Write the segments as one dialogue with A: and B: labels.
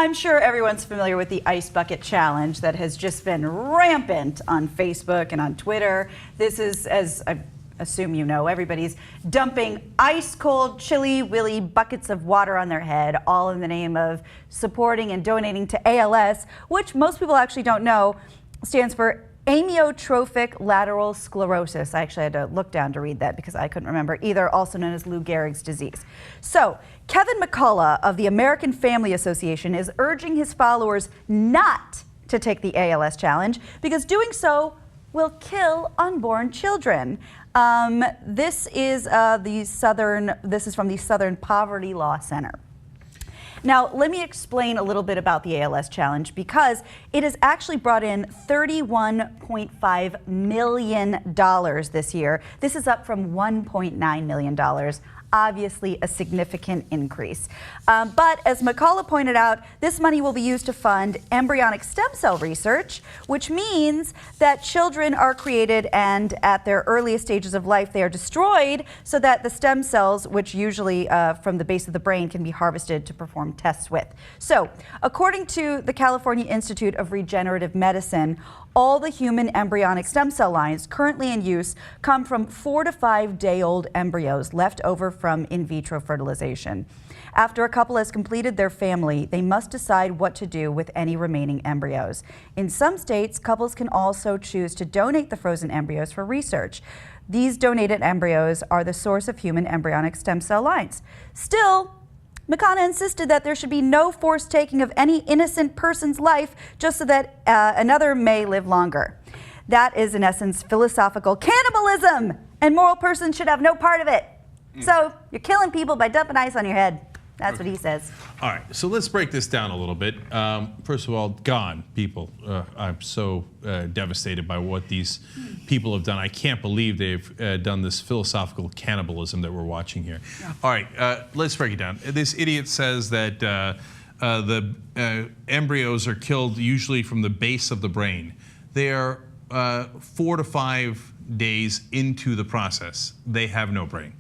A: I'm sure everyone's familiar with the ice bucket challenge that has just been rampant on Facebook and on Twitter. This is, as I assume you know, everybody's dumping ice cold, chilly willy buckets of water on their head, all in the name of supporting and donating to ALS, which most people actually don't know stands for amyotrophic lateral sclerosis. I actually had to look down to read that because I couldn't remember either, also known as Lou Gehrig's disease. So Kevin McCullough of the American Family Association is urging his followers not to take the ALS challenge because doing so will kill unborn children. This is from the Southern Poverty Law Center. Now, let me explain a little bit about the ALS challenge because it has actually brought in $31.5 million this year. This is up from $1.9 million. Obviously a significant increase. But as McCullough pointed out, this money will be used to fund embryonic stem cell research, which means that children are created and at their earliest stages of life, they are destroyed so that the stem cells, which usually from the base of the brain, can be harvested to perform tests with. So, according to the California Institute of Regenerative Medicine, all the human embryonic stem cell lines currently in use come from 4 to 5 day-old embryos left over from in vitro fertilization. After a couple has completed their family, they must decide what to do with any remaining embryos. In some states, couples can also choose to donate the frozen embryos for research. These donated embryos are the source of human embryonic stem cell lines. Still, McCullough insisted that there should be no forced taking of any innocent person's life just so that another may live longer. That is, in essence, philosophical cannibalism, and moral persons should have no part of it. So you're killing people by dumping ice on your head. That's what he says.
B: All right, so let's break this down a little bit. First of all, gone, people. I'm so devastated by what these people have done. I can't believe they've done this philosophical cannibalism that we're watching here. Yeah. All right, let's break it down. This idiot says that the embryos are killed usually from the base of the brain. They are 4 to 5 days into the process. They have no brain.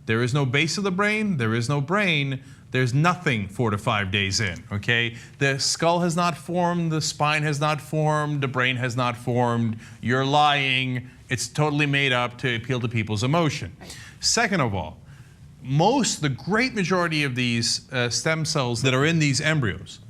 B: There is no base of the brain. There is no brain. There's nothing 4 to 5 days in, okay? The skull has not formed, the spine has not formed, the brain has not formed. You're lying. It's totally made up to appeal to people's emotion. Right. Second of all, the great majority of these stem cells that are in these embryos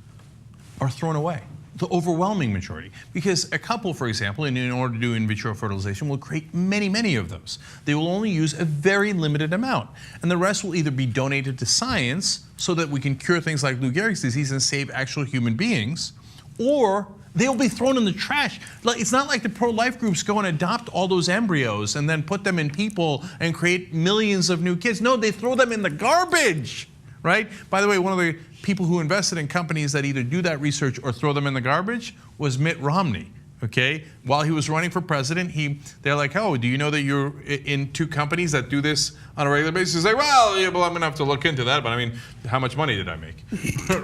B: are thrown away. The overwhelming majority. Because a couple, for example, in order to do in vitro fertilization, will create many, many of those. They will only use a very limited amount. And the rest will either be donated to science so that we can cure things like Lou Gehrig's disease and save actual human beings, or they'll be thrown in the trash. It's not like the pro-life groups go and adopt all those embryos and then put them in people and create millions of new kids. No, they throw them in the garbage, right? By the way, one of the people who invested in companies that either do that research or throw them in the garbage was Mitt Romney, okay? While he was running for president, they're like, oh, do you know that you're in 2 companies that do this on a regular basis? He's like, well, yeah, I'm gonna have to look into that, but I mean, how much money did I make,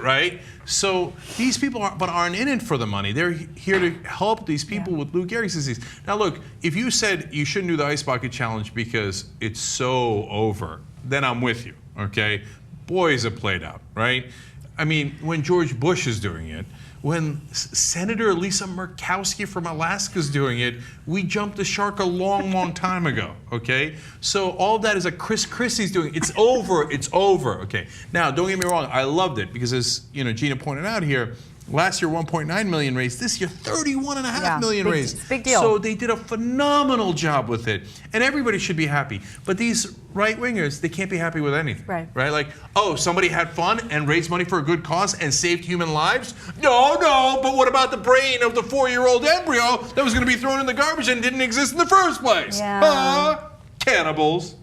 B: right? So these people aren't in it for the money. They're here to help these people with Lou Gehrig's disease. Now look, if you said you shouldn't do the ice bucket challenge because it's so over, then I'm with you, okay? Boy, is it played out, right? I mean, when George Bush is doing it, when Senator Lisa Murkowski from Alaska is doing it, we jumped the shark a long, long time ago, okay? So all that is a Chris Christie's doing. It's over, okay? Now, don't get me wrong, I loved it because as Gina pointed out here, last year 1.9 million raised, this year 31.5 million raised.
A: Big deal.
B: So they did a phenomenal job with it, and everybody should be happy. But these right-wingers, they can't be happy with anything. Right? Like, oh, somebody had fun and raised money for a good cause and saved human lives? No, but what about the brain of the 4-year-old embryo that was going to be thrown in the garbage and didn't exist in the first place?
A: Yeah.
B: Cannibals.